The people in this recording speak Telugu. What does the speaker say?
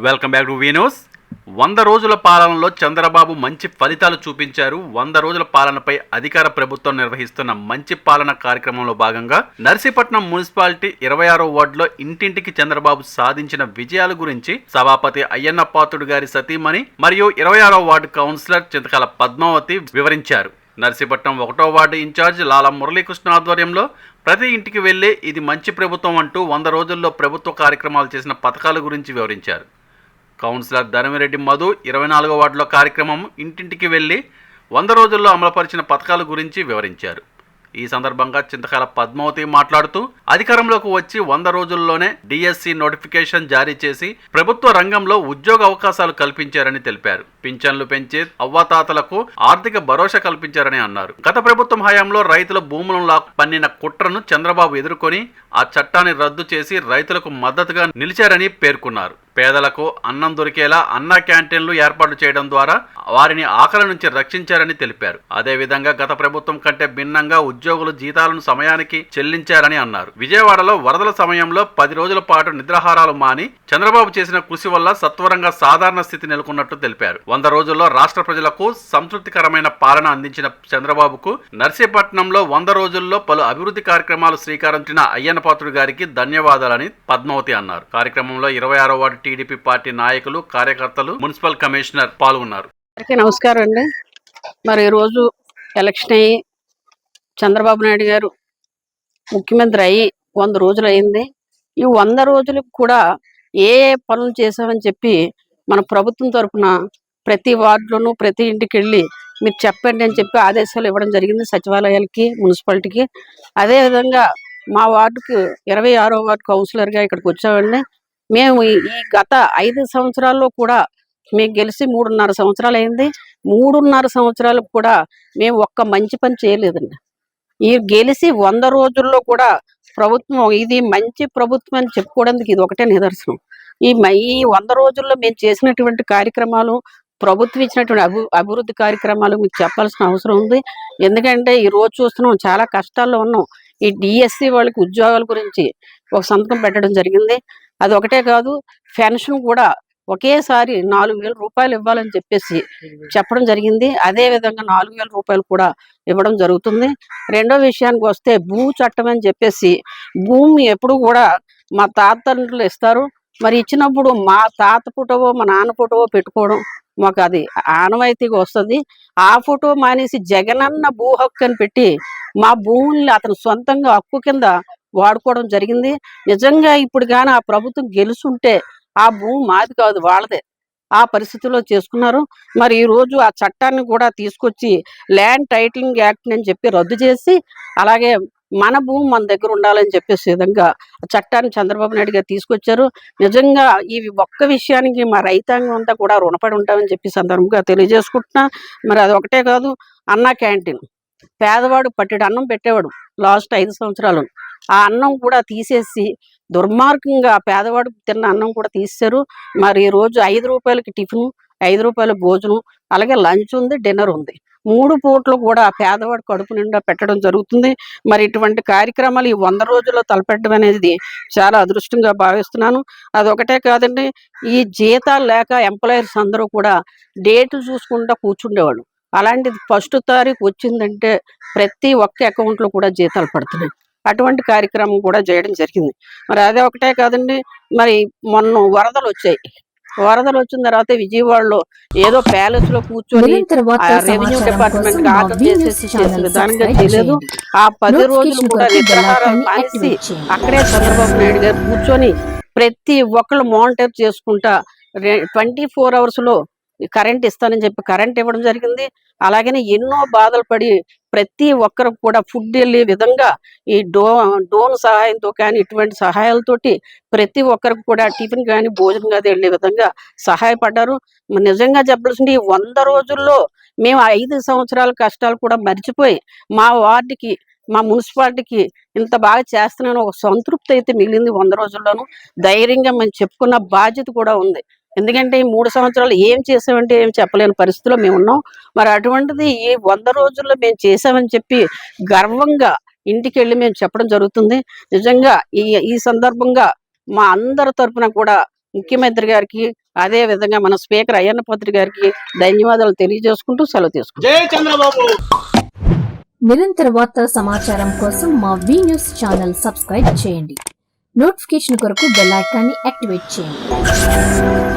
Welcome back to వీనోస్. 100 రోజుల పాలనలో చంద్రబాబు మంచి ఫలితాలు చూపించారు. 100 రోజుల పాలనపై అధికార ప్రభుత్వం నిర్వహిస్తున్న మంచి పాలన కార్యక్రమంలో భాగంగా నర్సీపట్నం మున్సిపాలిటీ 26వ వార్డులో ఇంటింటికి చంద్రబాబు సాధించిన విజయాల గురించి సభాపతి అయ్యన్న పాత్రుడు గారి సతీమణి మరియు 26వ వార్డు కౌన్సిలర్ చింతకాల పద్మావతి వివరించారు. నర్సీపట్నం 1వ వార్డు ఇన్ఛార్జ్ లాలా మురళీకృష్ణ ఆధ్వర్యంలో ప్రతి ఇంటికి వెళ్లి ఇది మంచి ప్రభుత్వం అంటూ 100 రోజుల్లో ప్రభుత్వ కార్యక్రమాలు చేసిన పథకాల గురించి వివరించారు. కౌన్సిలర్ ధర్మిరెడ్డి మధు 24వ వార్డులో కార్యక్రమం ఇంటింటికి వెళ్లి 100 రోజుల్లో అమలుపరిచిన పథకాల గురించి వివరించారు. ఈ సందర్భంగా చింతకాల పద్మావతి మాట్లాడుతూ అధికారంలోకి వచ్చి 100 రోజుల్లోనే డిఎస్సి నోటిఫికేషన్ జారీ చేసి ప్రభుత్వ రంగంలో ఉద్యోగ అవకాశాలు కల్పించారని తెలిపారు. పింఛన్లు పెంచి అవ్వాతాతలకు ఆర్థిక భరోసా కల్పించారని అన్నారు. గత ప్రభుత్వం హయాంలో రైతుల భూములను పన్నిన కుట్రను చంద్రబాబు ఎదుర్కొని ఆ చట్టాన్ని రద్దు చేసి రైతులకు మద్దతుగా నిలిచారని పేర్కొన్నారు. పేదలకు అన్నం దొరికేలా అన్న క్యాంటీన్లు ఏర్పాటు చేయడం ద్వారా వారిని ఆకలి నుంచి రక్షించారని తెలిపారు. అదేవిధంగా గత ప్రభుత్వం కంటే భిన్నంగా ఉద్యోగులు జీతాలను సమయానికి చెల్లించారని అన్నారు. విజయవాడలో వరదల సమయంలో 10 రోజుల పాటు నిద్రాహారాలు మాని చంద్రబాబు చేసిన కృషి వల్ల సత్వరంగా సాధారణ స్థితి నెలకొన్నట్టు తెలిపారు. 100 రోజుల్లో రాష్ట్ర ప్రజలకు సంతృప్తికరమైన పాలన అందించిన చంద్రబాబుకు నర్సీపట్నంలో 100 రోజుల్లో పలు అభివృద్ధి కార్యక్రమాలు శ్రీకారం చుట్టిన అయ్యన్న పాత్రుడు గారికి ధన్యవాదాలని పద్మావతి అన్నారు. కార్యక్రమంలో 26వ వార్డు టీడీపీ పార్టీ నాయకులు, కార్యకర్తలు, మున్సిపల్ కమిషనర్ పాల్గొన్నారు. నమస్కారం అండి. మరి ఈరోజు ఎలక్షన్ అయ్యి చంద్రబాబు నాయుడు గారు ముఖ్యమంత్రి అయ్యి 100 రోజులు అయింది. ఈ 100 రోజులకు కూడా ఏ పనులు చేశామని చెప్పి మన ప్రభుత్వం తరఫున ప్రతి వార్డులోనూ ప్రతి ఇంటికి వెళ్ళి మీరు చెప్పండి అని చెప్పి ఆదేశాలు ఇవ్వడం జరిగింది సచివాలయాలకి, మున్సిపాలిటీకి. అదేవిధంగా మా వార్డుకు 26వ వార్డు కౌన్సిలర్గా ఇక్కడికి వచ్చామండి. మేము ఈ గత 5 సంవత్సరాల్లో కూడా మేము గెలిచి 3.5 సంవత్సరాలు అయింది. 3.5 సంవత్సరాలకు కూడా మేము ఒక్క మంచి పని చేయలేదండి. ఈ గెలిచి 100 రోజుల్లో కూడా ప్రభుత్వం ఇది మంచి ప్రభుత్వం అని చెప్పుకోవడానికి ఇది ఒకటే నిదర్శనం. ఈ 100 రోజుల్లో మేము చేసినటువంటి కార్యక్రమాలు, ప్రభుత్వం ఇచ్చినటువంటి అభివృద్ధి కార్యక్రమాలు మీకు చెప్పాల్సిన అవసరం ఉంది. ఎందుకంటే ఈ రోజు చూస్తున్నాం, చాలా కష్టాల్లో ఉన్నాం. ఈ డిఎస్సి వాళ్ళకి ఉద్యోగాల గురించి ఒక సంతకం పెట్టడం జరిగింది. అది ఒకటే కాదు, పెన్షన్ కూడా ఒకేసారి 4,000 రూపాయలు ఇవ్వాలని చెప్పేసి చెప్పడం జరిగింది. అదే విధంగా 4,000 రూపాయలు కూడా ఇవ్వడం జరుగుతుంది. రెండో విషయానికి వస్తే భూ చట్టం అని చెప్పేసి భూమి ఎప్పుడు కూడా మా తాతలు ఇస్తారు. మరి ఇచ్చినప్పుడు మా తాత ఫోటోవో మా నాన్న ఫోటోవో పెట్టుకోవడం మాకు అది ఆనవాయితీగా వస్తుంది. ఆ ఫోటో మానేసి జగనన్న భూ హక్కు అని పెట్టి మా భూముల్ని అతను సొంతంగా హక్కు కింద వాడుకోవడం జరిగింది. నిజంగా ఇప్పుడు కానీ ఆ ప్రభుత్వం గెలుచుంటే ఆ భూమి మాది కాదు, వాళ్ళదే. ఆ పరిస్థితిలో చేసుకున్నారు. మరి ఈ రోజు ఆ చట్టాన్ని కూడా తీసుకొచ్చి ల్యాండ్ టైటిలింగ్ యాక్ట్ అని చెప్పి రద్దు చేసి, అలాగే మన భూమి మన దగ్గర ఉండాలని చెప్పేసి విధంగా చట్టాన్ని చంద్రబాబు నాయుడు గారు తీసుకొచ్చారు. నిజంగా ఈ ఒక్క విషయానికి మా రైతాంగం అంతా కూడా రుణపడి ఉంటామని చెప్పి సందర్భంగా తెలియజేసుకుంటున్నా. మరి అది ఒకటే కాదు, అన్న క్యాంటీన్ పేదవాడు పట్టెడు అన్నం పెట్టేవాడు లాస్ట్ 5 సంవత్సరాలు. ఆ అన్నం కూడా తీసేసి దుర్మార్గంగా పేదవాడు తిన్న అన్నం కూడా తీసేశారు. మరి ఈ రోజు 5 రూపాయలకి టిఫిన్, 5 రూపాయల భోజనం, అలాగే లంచ్ ఉంది, డిన్నర్ ఉంది. 3 పూట్లు కూడా పేదవాడు కడుపు నిండా పెట్టడం జరుగుతుంది. మరి ఇటువంటి కార్యక్రమాలు ఈ 100 రోజుల్లో తలపెట్టడం అనేది చాలా అదృష్టంగా భావిస్తున్నాను. అదొకటే కాదండి, ఈ జీతాలు లేక ఎంప్లాయర్స్ అందరూ కూడా డేట్లు చూసుకుంటూ కూర్చుండేవాళ్ళు. అలాంటిది 1వ తారీఖు వచ్చిందంటే ప్రతి ఒక్క అకౌంట్లో కూడా జీతాలు పడుతున్నాయి. అటువంటి కార్యక్రమం కూడా చేయడం జరిగింది. మరి అదే ఒకటే కాదండి, మరి మొన్న వరదలు వచ్చాయి. వరదలు వచ్చిన తర్వాత విజయవాడలో ఏదో ప్యాలెస్ లో కూర్చొని రెవెన్యూ డిపార్ట్మెంట్ ఆర్డర్ చేసేసి చేసిన విధానంగా చేయలేదు. ఆ 10 రోజులు కూడా నిద్రాహారాలు మానేసి అక్కడే చంద్రబాబు నాయుడు గారు కూర్చొని ప్రతి ఒక్కళ్ళు మానిటర్ చేసుకుంటా 24 hours లో కరెంట్ ఇస్తానని చెప్పి కరెంట్ ఇవ్వడం జరిగింది. అలాగనే ఎన్నో బాధలు పడి ప్రతి ఒక్కరికి కూడా ఫుడ్ వెళ్ళే విధంగా ఈ డ్రోన్ సహాయంతో కానీ ఇటువంటి సహాయాలతోటి ప్రతి ఒక్కరికి కూడా టిఫిన్ కానీ భోజనం కానీ వెళ్ళే విధంగా సహాయపడ్డారు. నిజంగా చెప్పాల్సింది, 100 రోజుల్లో మేము 5 సంవత్సరాల కష్టాలు కూడా మర్చిపోయి మా వార్డుకి, మా మున్సిపాలిటీకి ఇంత బాగా చేస్తున్నాను ఒక సంతృప్తి అయితే మిగిలింది. 100 రోజుల్లోనూ ధైర్యంగా మేము చెప్పుకున్న బాధ్యత కూడా ఉంది. ఎందుకంటే ఈ 3 సంవత్సరాలు ఏం చేసామంటే ఏం చెప్పలేని పరిస్థితిలో మేము ఉన్నాం. మరి అటువంటిది ఈ 100 రోజుల్లో మేము చేసామని చెప్పి గర్వంగా ఇంటికి వెళ్ళి మేము చెప్పడం జరుగుతుంది. నిజంగా ఈ సందర్భంగా మా అందరి తరపున కూడా ముఖ్యమంత్రి గారికి, అదే విధంగా మన స్పీకర్ అయ్యన్న పత్రి గారికి ధన్యవాదాలు తెలియజేసుకుంటూ సెలవు తీసుకుంటాం. జై చంద్రబాబు. నిరంతర వార్తా సమాచారం కోసం మా వి న్యూస్ ఛానల్ సబ్స్క్రైబ్ చేయండి. నోటిఫికేషన్ కొరకు బెల్ ఐకాన్ని యాక్టివేట్ చేయండి.